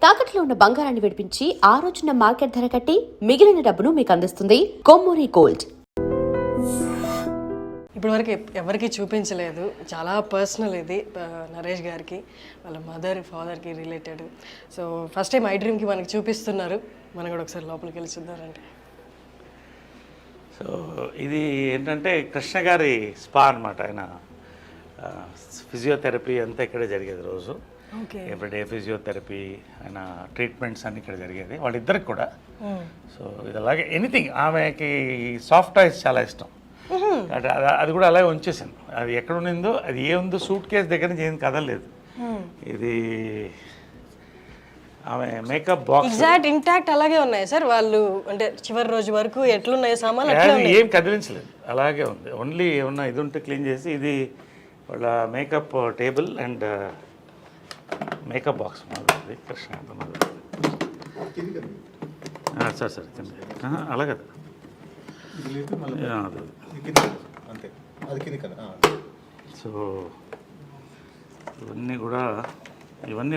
తాకట్లో ఉన్న బంగారాన్ని విడిపించి ఆ రోజున మార్కెట్ ధర కట్టి మిగిలిన డబ్బును మీకు అందిస్తుంది కొమ్మూరి గోల్డ్. ఇప్పటి వరకు ఎవరికి చూపించలేదు, చాలా పర్సనల్ ఇది నరేష్ గారికి, వాళ్ళ మదర్ ఫాదర్కి related. So first time I డ్రీమ్కి మనకి చూపిస్తున్నారు, మనం కూడా ఒకసారి లోపలికి వెళ్ళి చూద్దారంటే. సో ఇది ఏంటంటే కృష్ణ గారి స్పా అనమాట. ఆయన ఫిజియోథెరపీ అంతా ఇక్కడే జరిగేది రోజు. ఎవ్రీడే ఫిజియోథెరపీ, ఆయన ట్రీట్మెంట్స్ అన్నీ ఇక్కడ జరిగేది వాళ్ళిద్దరికి కూడా. సో ఇది అలాగే ఎనీథింగ్, ఆమెకి సాఫ్ట్ టాయ్స్ చాలా ఇష్టం. అంటే అది కూడా అలాగే ఉంచేసాను. అది ఎక్కడ ఉన్నిందో అది ఏముందో సూట్ కేసు దగ్గర నుంచి ఏం కదలలేదు. ఇది ఆమె మేకప్ బాక్స్ ఎగ్జాక్ట్ ఇంటాక్ట్ అలాగే ఉన్నాయి సార్. వాళ్ళు అంటే చివరి రోజు వరకు ఎట్లున్నాయి సామాన్లు ఏం కదిలించలేదు, అలాగే ఉంది. ఓన్లీ ఏమన్నా ఇది ఉంటే క్లీన్ చేసి, ఇది వాళ్ళ makeup table and makeup box మాది కృష్ణ సార్ సార్ అలా కదా. సో ఇవన్నీ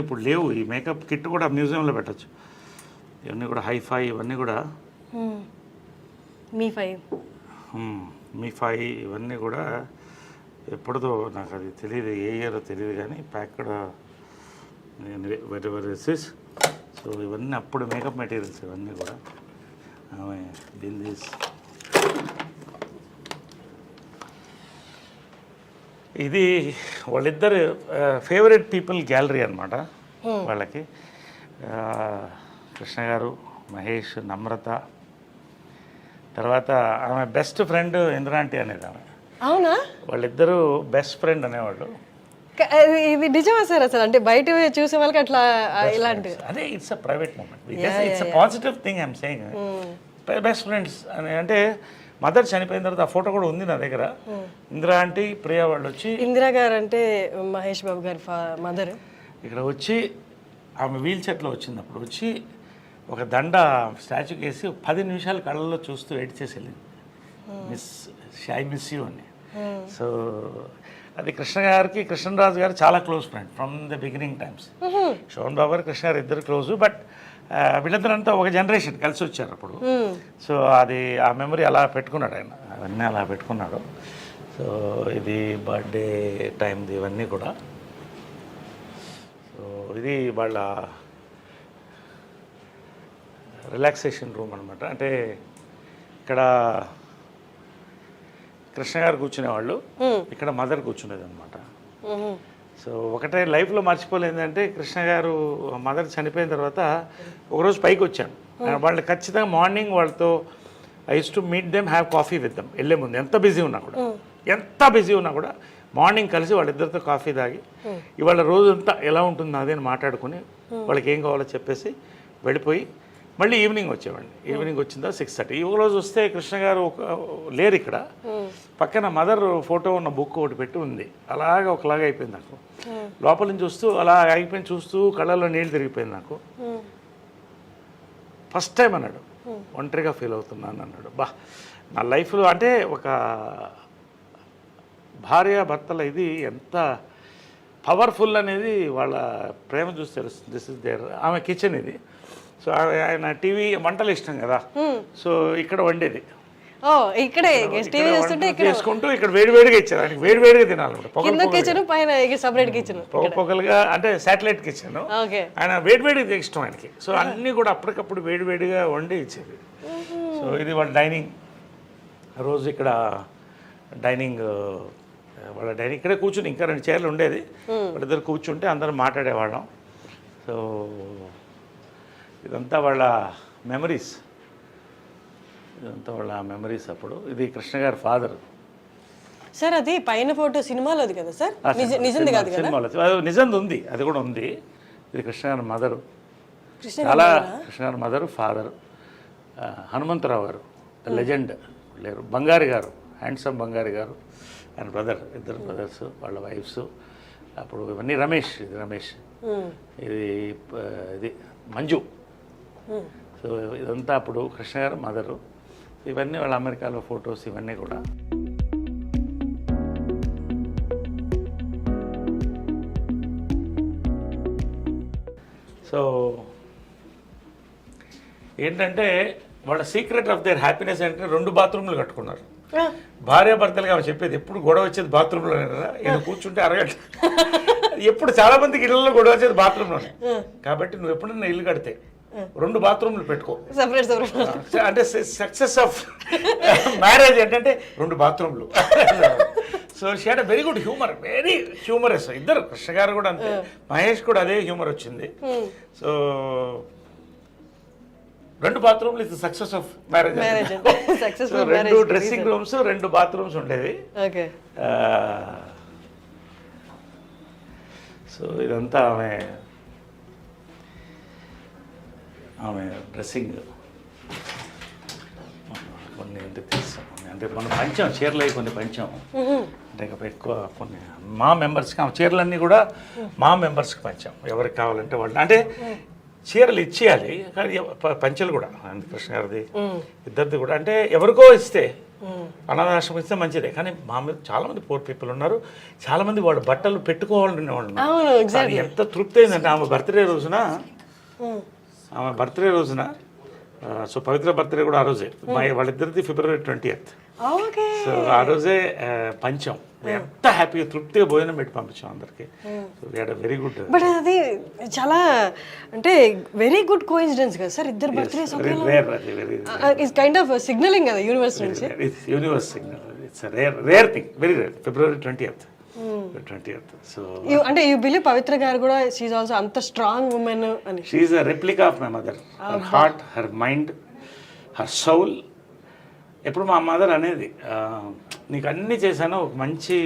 ఇప్పుడు లేవు. ఈ మేకప్ కిట్ కూడా మ్యూజియంలో పెట్టచ్చు. ఇవన్నీ కూడా హైఫై, ఇవన్నీ కూడా మీ ఫై ఇవన్నీ కూడా ఎప్పుడుదో నాకు అది తెలియదు, ఏ ఇయరో తెలియదు, కానీ ప్యాక్డ్ వెరైటీస్. సో ఇవన్నీ అప్పుడు మేకప్ మెటీరియల్స్ ఇవన్నీ కూడా. ఆమె దీని ఇది వాళ్ళిద్దరు ఫేవరెట్ పీపుల్ గ్యాలరీ అనమాట వాళ్ళకి. కృష్ణ గారు, మహేష్, నమ్రత, తర్వాత ఆమె బెస్ట్ ఫ్రెండ్ ఇంద్రాంటి అనేది ఆమె. అవునా? వాళ్ళిద్దరూ బెస్ట్ ఫ్రెండ్ అనేవాళ్ళు. ఇది నిజమా సార్? అసలు అంటే బయట చూసే వాళ్ళకి అట్లా ఇలాంటి అదే it's a private moment, it's a positive thing I'm saying. Best friends అని అంటే మదర్ చనిపోయిన తర్వాత ఆ ఫోటో కూడా ఉంది నా దగ్గర. ఇందిరా ఆంటీ, ప్రియా వాళ్ళు వచ్చి, ఇందిరా గారు అంటే మహేష్ బాబు గారి మదర్, ఇక్కడ వచ్చి ఆమె వీల్ చైర్లో వచ్చినప్పుడు వచ్చి ఒక దండ స్టాచ్యూకి వేసి 10 నిమిషాలు కళ్ళల్లో చూస్తూ ఎడిట్ చేసి వెళ్ళింది, ఐ మిస్ యూ అని. సో అది కృష్ణ గారికి, కృష్ణరాజు గారు చాలా close friend from the beginning times. Sobhan Babu గారు, కృష్ణ గారు ఇద్దరు క్లోజు. బట్ వీళ్ళిద్దరంతా ఒక జనరేషన్ కలిసి వచ్చారు అప్పుడు. సో అది ఆ మెమరీ అలా పెట్టుకున్నాడు ఆయన, అవన్నీ అలా పెట్టుకున్నాడు. సో ఇది బర్త్డే టైంది ఇవన్నీ కూడా. సో ఇది వాళ్ళ రిలాక్సేషన్ రూమ్ అనమాట. అంటే ఇక్కడ కృష్ణ గారు కూర్చునేవాళ్ళు, ఇక్కడ మదర్ కూర్చునేది అనమాట. సో ఒకటే లైఫ్లో మర్చిపోలేదంటే కృష్ణ గారు మదర్ చనిపోయిన తర్వాత ఒకరోజు పైకి వచ్చాను. వాళ్ళు ఖచ్చితంగా మార్నింగ్ వాళ్ళతో I use to meet them, have coffee with them. వెళ్ళే ముందు ఎంత బిజీ ఉన్నా కూడా మార్నింగ్ కలిసి వాళ్ళిద్దరితో కాఫీ తాగి ఇవాళ రోజంతా ఎలా ఉంటుంది అదే అని మాట్లాడుకుని వాళ్ళకి ఏం కావాలో చెప్పేసి వెళ్ళిపోయి మళ్ళీ ఈవినింగ్ వచ్చేవాడిని. ఈవినింగ్ వచ్చిందా 6:30. ఈ రోజు వస్తే కృష్ణ గారు లేరు ఇక్కడ. పక్కన మదర్ ఫోటో ఉన్న బుక్ ఒకటి పెట్టి ఉంది. అలాగా ఒకలాగా అయిపోయింది నాకు. లోపల నుంచి చూస్తూ అలా అయిపోయింది, చూస్తూ కళ్ళల్లో నీళ్ళు తిరిగిపోయింది నాకు. ఫస్ట్ టైం అన్నాడు ఒంటరిగా ఫీల్ అవుతున్నాను అన్నాడు. నా లైఫ్లో అంటే ఒక భార్య భర్తల ఇది ఎంత పవర్ఫుల్ అనేది వాళ్ళ ప్రేమ చూసి తెలుస్తుంది. This is there. ఆమె కిచెన్ ఇది. సో ఆయన టీవీ వంటలు ఇష్టం కదా, సో ఇక్కడ వండేది. ఇక్కడే చేసుకుంటూ ఇక్కడ వేడివేడిగా ఇచ్చారు ఆయనకి, వేడివేడిగా తినాలన్నమాట. పొగలుగా అంటే శాటిలైట్ కిచెన్. ఆయన వేడివేడిగా ఇష్టం ఆయనకి. సో అన్నీ కూడా అప్పటికప్పుడు వేడివేడిగా వండి ఇచ్చేది. సో ఇది వాళ్ళ డైనింగ్. రోజు ఇక్కడ డైనింగ్, వాళ్ళ డైనింగ్ ఇక్కడే కూర్చుని, ఇంకా 2 చైర్లు ఉండేది, వాళ్ళిద్దరు కూర్చుంటే అందరం మాట్లాడేవాళ్ళం. సో ఇదంతా వాళ్ళ మెమరీస్, అప్పుడు. ఇది కృష్ణ గారి ఫాదర్ సార్. అది పైన ఫోటో సినిమాలోది కదా సార్? నిజంది కాదు కదా? సినిమాలో నిజంది ఉంది, అది కూడా ఉంది. ఇది కృష్ణ గారి మదరు, చాలా కృష్ణ గారి మదరు, ఫాదర్. హనుమంతరావు గారు లెజెండ్ లేరు. బంగారి గారు, హ్యాండ్సమ్ బంగారి గారు, ఆయన బ్రదర్, ఇద్దరు బ్రదర్స్, వాళ్ళ వైఫ్స్. అప్పుడు ఇవన్నీ రమేష్, ఇది రమేష్, ఇది మంజు. సో ఇదంతా అప్పుడు కృష్ణ గారు మదరు. ఇవన్నీ వాళ్ళ అమెరికాలో ఫొటోస్ ఇవన్నీ కూడా. సో ఏంటంటే వాళ్ళ సీక్రెట్ ఆఫ్ దేర్ హ్యాపీనెస్ అంటే 2 బాత్రూమ్లు కట్టుకున్నారు. భార్యాభర్తలుగా ఆమె చెప్పేది ఎప్పుడు గొడవ వచ్చేది బాత్రూంలోనే కదా, ఈయన కూర్చుంటే అరగంట. ఎప్పుడు చాలా మందికి ఇళ్లలో గొడవ వచ్చేది బాత్రూంలోనే. కాబట్టి నువ్వు ఎప్పుడన్నా ఇల్లు కడితే 2 బాత్రూమ్లు పెట్టుకో. అంటే సక్సెస్ ఆఫ్ మ్యారేజ్ ఏంటంటే 2 బాత్రూమ్లు. So she had very good humour, very humorous. ఇద్దరు, కృష్ణ గారు కూడా అంతే, మహేష్ కూడా అదే హ్యూమర్ వచ్చింది. సో 2 బాత్రూమ్లు is success of marriage. 2 dressing rooms, 2 bathrooms ఉండేవి. సో ఇదంతా ఆమె డ్రెస్సింగ్. కొన్ని అంటే తెలుసు, అంటే మనం పంచాం చీరలు అవి కొన్ని పంచాం. అంటే ఎక్కువ కొన్ని మా మెంబర్స్కి ఆమె చీరలన్నీ కూడా మా మెంబర్స్కి పంచాం. ఎవరికి కావాలంటే వాళ్ళు, అంటే చీరలు ఇచ్చేయాలి కానీ పంచలు కూడా కృష్ణ గారిది ఇద్దరిది కూడా, అంటే ఎవరికో ఇస్తే అనాథాశ్రమం ఇస్తే మంచిదే. కానీ మా మీద చాలా మంది పూర్ పీపుల్ ఉన్నారు, చాలా మంది వాళ్ళు బట్టలు పెట్టుకోవాలనే వాళ్ళు ఉన్నారు. ఎంత తృప్తి అయిందంటే ఆమె బర్త్డే రోజున సో పవిత్ర బర్త్డే కూడా ఆ రోజే, వాళ్ళిద్దరిది February 20th. సో ఆ రోజే పంచం, ఎంత హ్యాపీగా తృప్తిగా భోజనం పెట్టి పంపించాం అందరికి. Very good. బట్ అది చాలా అంటే వెరీ గుడ్ కోఇన్సిడెన్స్ కదా సార్, ఇద్దరు birthdays it's kind of signalling కదా యూనివర్స్ నుంచి. Universe signal, it's rare thing, very rare. February 20th. So అంటే యూ బిలీవ్ పవిత్ర గారు కూడా షీ ఈజ్ ఆల్సో అంత స్ట్రాంగ్ ఉమెన్ అని? She is a replica of my mother. Her heart, her mind, her Saul. ఎప్పుడు మా mother అనేది, నీకు అన్నీ చేశాను, ఒక మంచి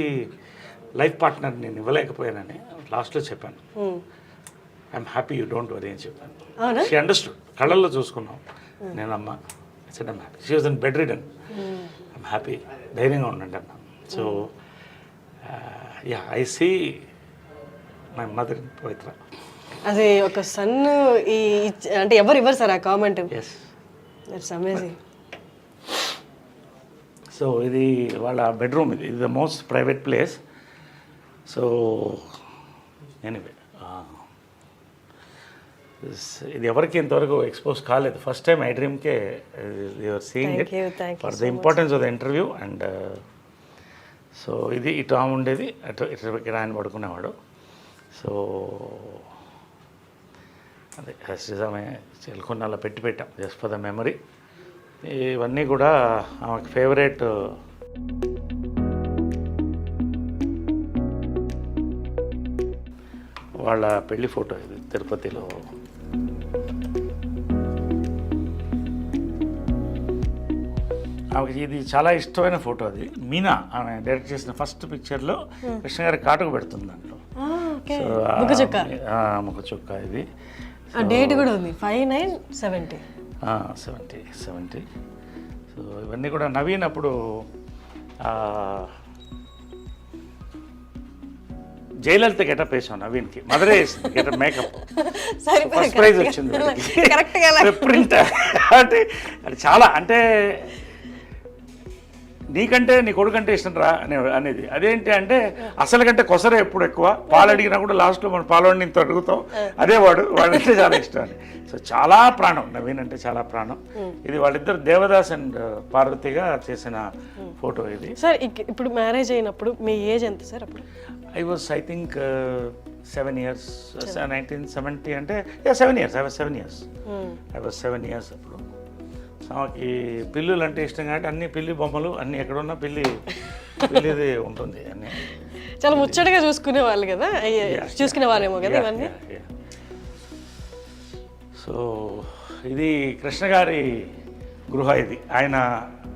లైఫ్ పార్ట్నర్ నేను ఇవ్వలేకపోయానని లాస్ట్లో చెప్పాను. I'm happy, you don't worry అని చెప్పాను. షీ అండర్స్టూడ్, కళ్ళల్లో చూసుకున్నాం. నేను అమ్మ said I'm happy. She was in bedridden. I'm happy, ధైర్యంగా ఉండండి అన్న. So yeah, I see my mother in Pavitra. అది ఒక సన్ అంటే ఎవరు ఇవ్వరు సార్ ఆ comment. Yes, it's amazing. So ఇది వాళ్ళ బెడ్రూమ్, ఇది the most private place. So anyway, ఇది ఎవరికి ఇంతవరకు ఎక్స్పోజ్ కాలేదు. First time I డ్రీమ్కే you're seeing it for the importance of the interview. And so ఇది ఇటు ఆమె ఉండేది, ఇటు ఆయన పడుకునేవాడు. సో అదే ఆమె చెల్కొని అలా పెట్టాం జస్ట్ ఫర్ ద మెమరీ. ఇవన్నీ కూడా ఆమెకు ఫేవరెట్. వాళ్ళ పెళ్లి ఫోటో ఇది తిరుపతిలో. ఆమెకి ఇది చాలా ఇష్టమైన ఫోటో. అది మీనా ఆమె డైరెక్ట్ చేసిన ఫస్ట్ పిక్చర్లో కృష్ణ గారి కాటుకు పెడుతుంది దాంట్లో. ముఖ చుక్క. ఇది డేట్ కూడా ఉంది 5/9/70. 70. సో ఇవన్నీ కూడా నవీన్ అప్పుడు జయలలిత గెటప్ వేసాం నవీన్కి. మదరే వేసింది గెటప్, మేకప్. ఫస్ట్ ప్రైజ్ వచ్చింది ప్రింట్. అంటే అది చాలా, అంటే నీకంటే నీ కొడుకంటే ఇష్టం రా అనేది. అదేంటి అంటే అసలు కంటే కొసరే ఎప్పుడు ఎక్కువ. పాలు అడిగినా కూడా లాస్ట్లో మనం పాలవాడిని ఇంత అడుగుతాం, అదే వాడంటే చాలా ఇష్టం అని. సో చాలా ప్రాణం, నవీన్ అంటే చాలా ప్రాణం. ఇది వాళ్ళిద్దరు దేవదాస్ అండ్ పార్వతిగా చేసిన ఫోటో ఇది. సార్ ఇప్పుడు మ్యారేజ్ అయినప్పుడు మీ ఏజ్ ఎంత సార్ అప్పుడు? I was I think 7 years. 1970 అంటే 7 years. I was 7 years. I was 7 years అప్పుడు. ఆమెకి పిల్లులు అంటే ఇష్టం కాబట్టి అన్ని పిల్లి బొమ్మలు అన్నీ ఎక్కడున్నా పిల్లిది ఉంటుంది. అన్నీ చాలా ముచ్చటగా చూసుకునే వాళ్ళు కదా, చూసుకునే వాళ్ళేమో కదా ఇవన్నీ. సో ఇది కృష్ణ గారి గృహ. ఇది ఆయన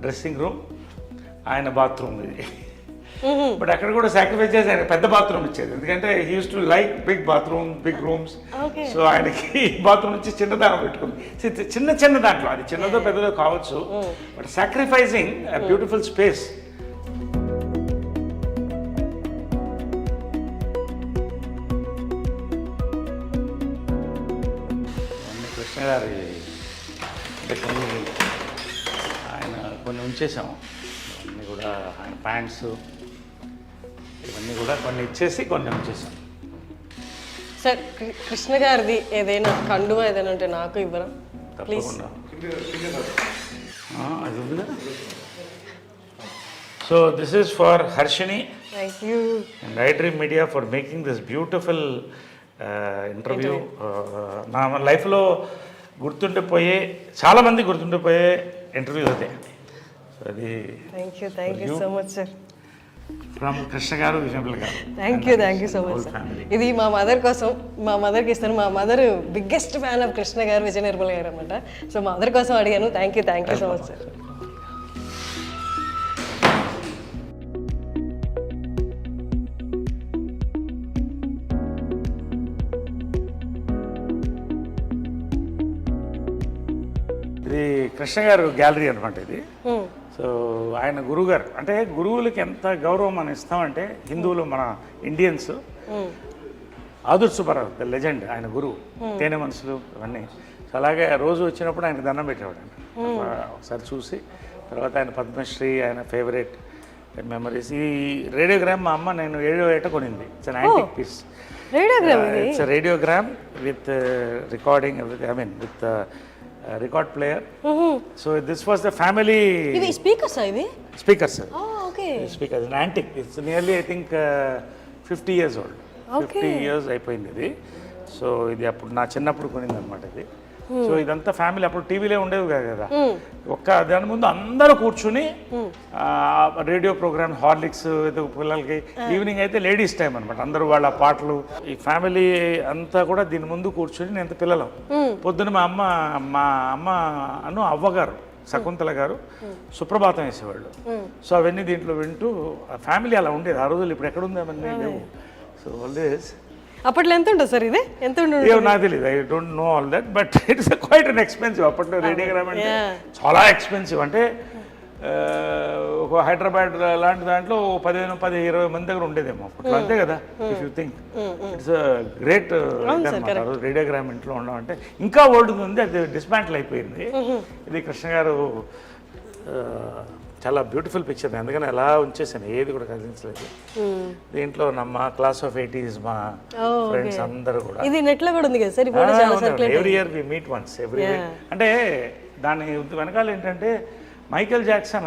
డ్రెస్సింగ్ రూమ్, ఆయన బాత్రూమ్ ఇది. బట్ అక్కడ కూడా సాక్రిఫైస్ చేసి ఆయన పెద్ద బాత్రూమ్ ఇచ్చేది, ఎందుకంటే he used to like big bathroom, big rooms. So ఆయనకి బాత్రూమ్ నుంచి చిన్నదానం పెట్టుకుంది, చిన్న దాంట్లో. అది చిన్నదో పెద్దదో కావచ్చు, but sacrificing beautiful space. Krishna గారి కొన్ని ఉంచేసాము. ఇవన్నీ కూడా ఆయన ప్యాంట్స్ ఇవన్నీ కూడా కొన్ని ఇచ్చేసి కొన్ని ఉంచేసాం. సార్ కృష్ణ గారిది ఏదైనా కండువా ఏదైనా ఉంటే నాకు ఇవ్వరా ప్లీజ్? తప్పకుండా. అది ఉంది కదా. So this is for Harshini thank you and iDream Media for making this beautiful interview. నా లైఫ్లో గుర్తుండిపోయే చాలామంది గుర్తుండిపోయే ఇంటర్వ్యూస్ అదే. సో అది thank you so much sir. From Krishna గారు, విజయపల్లి గారు. Thank you so much sir. ఇది మా మదర్ కోసం, మా మదర్కి ఇస్తాను. మా mother biggest fan of Krishna గారు, విజయ నిర్మల్ గారు అనమాట. సో మా మదర్ కోసం అడిగాను. Thank you so much sir. ఇది కృష్ణ గారు గ్యాలరీ అనమాట ఇది. సో ఆయన గురువు గారు, అంటే గురువులకి ఎంత గౌరవం మనం ఇస్తామంటే హిందువులు, మన ఇండియన్స్, ఆదుర్ సుబ్బారావు ద లెజెండ్, ఆయన గురువు, తేనె మనసులు ఇవన్నీ. సో అలాగే రోజు వచ్చినప్పుడు ఆయనకు దండం పెట్టేవాడు. ఒకసారి చూసి తర్వాత ఆయన పద్మశ్రీ, ఆయన ఫేవరెట్ మెమరీస్. ఈ రేడియోగ్రామ్ మా అమ్మ నేను 7వ ఏట కొనింది. It's an antique piece. It's radiogram with recording, with record player. So this was the family speakers. Speakers okay. Speakers antique. It's nearly I think 50 years old. 50 years అయిపోయింది ఇది. So ఇది అప్పుడు నా చిన్నప్పుడు కొనింది అనమాట ఇది. సో ఇదంతా ఫ్యామిలీ. అప్పుడు టీవీలే ఉండేవి కాదు కదా. ఒక్క దాని ముందు అందరూ కూర్చుని రేడియో ప్రోగ్రామ్, హార్లిక్స్ పిల్లలకి. ఈవినింగ్ అయితే లేడీస్ టైం అనమాట. అందరూ వాళ్ళ పాటలు, ఈ ఫ్యామిలీ అంతా కూడా దీని ముందు కూర్చుని నేను పిల్లలం. పొద్దున మా అమ్మ అను అవ్వగారు, శకుంతల గారు సుప్రభాతం వేసేవాళ్ళు. సో అవన్నీ దీంట్లో వింటూ ఫ్యామిలీ అలా ఉండేది ఆ రోజులు. ఇప్పుడు ఎక్కడ ఉంది అవన్నీ లేవు. సో ఆల్వేస్ అప్పట్లో ఎంత ఉంటుంది సార్? ఇది ఎంత నాకు తెలియదు. I don't know all that, but it's quite an expensive. అప్పట్లో రేడియోగ్రామ్ అంటే చాలా ఎక్స్పెన్సివ్. అంటే ఒక హైదరాబాద్ లాంటి దాంట్లో 15-20 మంది దగ్గర ఉండేదేమో అప్పట్లో, అంతే కదా. If you think it's great radiogram ఇంట్లో ఉండడం అంటే. ఇంకా ఓల్డ్ ఉంది, అది డిస్మాంటిల్ అయిపోయింది. ఇది కృష్ణ గారు చాలా బ్యూటిఫుల్ పిక్చర్. అందుకని ఎలా ఉంచేసాను, ఏది కూడా కదిలించలేదు. దీంట్లో మా క్లాస్ ఆఫ్ 80s మా ఫ్రెండ్స్ అందరూ కూడా. ఇది నెట్ లో కూడా ఉంది కదా sir? Every year we meet once every year. అంటే దాని వెనకాల ఏంటంటే మైకేల్ జాక్సన్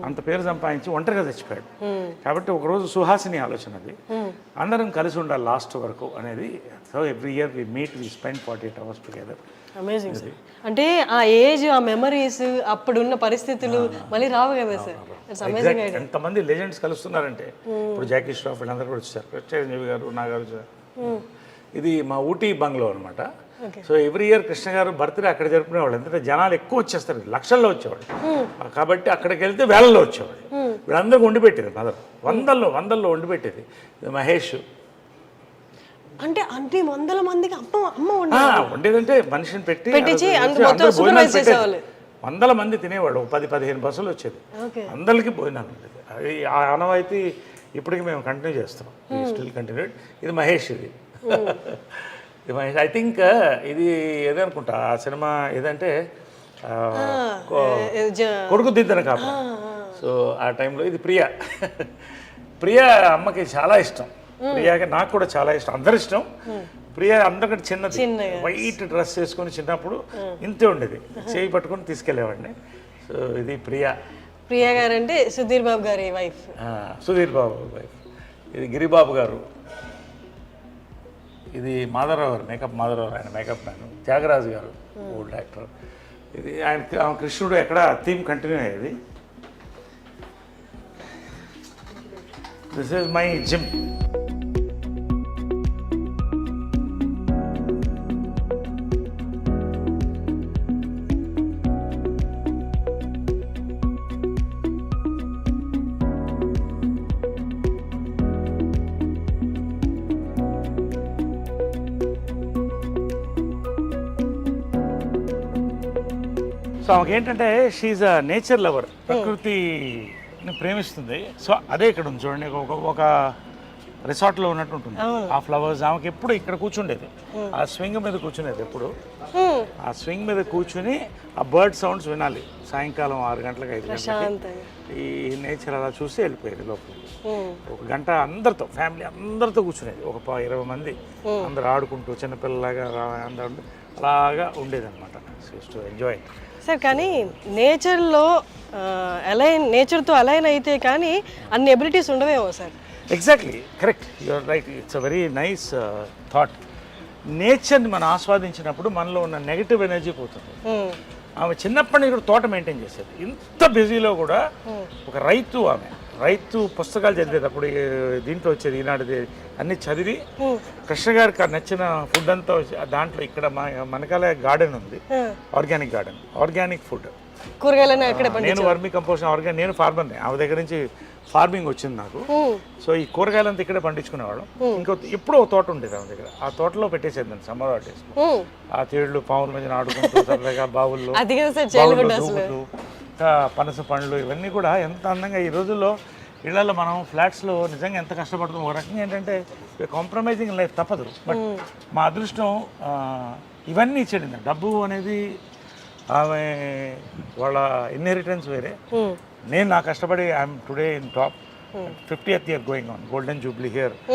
అంత పేరు సంపాదించి ఒంటరిగా చచ్చిపోయాడు. కాబట్టి ఒకరోజు సుహాసిని ఆలోచన అది, అందరం కలిసి ఉండాలి లాస్ట్ వరకు అనేది. So every year we meet, we spend 48 hours together. Amazing sir. అంటే ఆ ఏజ్, ఆ మెమరీస్, అప్పుడున్న పరిస్థితులు మళ్ళీ రావు కదా సార్. It's amazing. ఎంతమంది లెజెండ్స్ కలుస్తున్నారంటే ఇప్పుడు జాకీ ష్రాఫ్ వీళ్ళందరూ కూడా వచ్చారు, చిరంజీవి గారు, నాగార్జున. ఇది మా ఊటీ బంగ్లో అనమాట. సో ఎవ్రీ ఇయర్ కృష్ణ గారు బర్త్డే అక్కడ జరుపుకునేవాళ్ళు. ఎందుకంటే జనాలు ఎక్కువ వచ్చేస్తారు, లక్షల్లో వచ్చేవాళ్ళు. కాబట్టి అక్కడికి వెళ్తే వేలల్లో వచ్చేవాళ్ళు. వీళ్ళందరికీ వండి పెట్టేది మదర్, వందల్లో వండి పెట్టేది. మహేష్ అంటే అన్ని వందల మందికి అమ్మ వండేదంటే మనిషిని పెట్టి వందల మంది తినేవాళ్ళు. 10-15 బస్సులు వచ్చేది, అందరికీ భోజనాలు ఉండేది. అది ఆ ఆనవాయితీ ఇప్పటికి మేము కంటిన్యూ చేస్తాం. Still continued. ఇది మహేష్. ఇది మహేష్. ఐ థింక్ ఇది ఏదనుకుంటా ఆ సినిమా ఏదంటే కొడుకు దిద్దన కాప. సో ఆ టైంలో ఇది ప్రియా అమ్మకి చాలా ఇష్టం. ప్రియాకి నాకు కూడా చాలా ఇష్టం, అందరి ఇష్టం. ప్రియా అందరికంటే చిన్నది, వైట్ డ్రెస్ వేసుకొని చిన్నప్పుడు ఇంతే ఉండేది, చేయి పట్టుకొని తీసుకెళ్ళేవాడిని. సో ఇది ప్రియా గారు అంటే సుధీర్ బాబు గారి వైఫ్. సుధీర్ బాబు వైఫ్. ఇది గిరిబాబు గారు. ఇది మాధవరావు గారు, మేకప్ మాధవరావు, ఆయన మేకప్ మ్యాన్. త్యాగరాజు గారు, ఓల్డ్ యాక్టర్. ఇది ఆయన కృష్ణుడు ఎక్కడ థీమ్ కంటిన్యూ అయ్యేది. This is my gym. So ఆమెకి ఏంటంటే షీఈ్ అ నేచర్ లవర్, ప్రకృతిని ప్రేమిస్తుంది. సో అదే ఇక్కడ ఉంది చూడండి. ఒక రిసార్ట్లో ఉన్నట్టు ఉంటుంది ఆ ఫ్లవర్స్. ఆమెకి ఎప్పుడు ఇక్కడ కూర్చుండేది, ఆ స్వింగ్ మీద కూర్చునేది ఎప్పుడు. ఆ స్వింగ్ మీద కూర్చుని ఆ బర్డ్ సౌండ్స్ వినాలి సాయంకాలం 6 గంటలకు 5 గంటలకి. ఈ నేచర్ అలా చూసి వెళ్ళిపోయేది లోపలికి. 1 గంట అందరితో, ఫ్యామిలీ అందరితో కూర్చునేది. ఒక 20 మంది అందరు ఆడుకుంటూ చిన్నపిల్లలాగా అందరూ అలాగా ఉండేది అనమాట. To enjoy sir. కానీ నేచర్లో నేచర్తో అలైన్ అయితే కానీ అన్ని ఎబిలిటీస్ ఉండవేమో sir. Exactly correct, you're right. It's a very nice thought. నేచర్ని మనం ఆస్వాదించినప్పుడు మనలో ఉన్న నెగిటివ్ ఎనర్జీ పోతుంది. ఆమె చిన్నప్పటి నుంచి కూడా తోట మెయింటైన్ చేసేది. ఇంత బిజీలో కూడా ఒక రైతు, ఆమె రైతు పుస్తకాలు చదివేటప్పుడు దీంట్లో వచ్చేది ఈనాడుది అన్ని చదివి కృష్ణ గారికి నచ్చిన ఫుడ్ అంతా దాంట్లో ఇక్కడ మనకాల గార్డెన్ ఉంది, ఆర్గానిక్ గార్డెన్, ఆర్గానిక్ ఫుడ్. కూరగాయలను ఎక్కడ నేను వర్మి కంపోస్ట్ ఆర్గానిక్, నేను ఫార్మర్ని, ఆమె దగ్గర నుంచి ఫార్మింగ్ వచ్చింది నాకు. సో ఈ కూరగాయలంతా ఇక్కడే పండించుకునేవాళ్ళం. ఇంకో ఎప్పుడో ఒక తోట ఉండేది ఆమె దగ్గర, ఆ తోటలో పెట్టేసేది సమ్మర్ హాలిడేస్. ఆ తేళ్లు పాముల మధ్య ఆడుకుంటూ సరదాగా బావుల్లో దూకుతూ పనస పండ్లు ఇవన్నీ కూడా ఎంత అందంగా. ఈ రోజుల్లో ఇళ్లలో మనం ఫ్లాట్స్లో నిజంగా ఎంత కష్టపడుతున్నాం. ఒక రకంగా ఏంటంటే కాంప్రమైజింగ్ లైఫ్ తప్పదు. బట్ మా అదృష్టం ఇవన్నీ ఇచ్చేది. డబ్బు అనేది ఆమె వాళ్ళ ఇన్హెరిటెన్స్ వేరే. నేను నా కష్టపడి I'm today in top 50th year going on, golden jubilee here.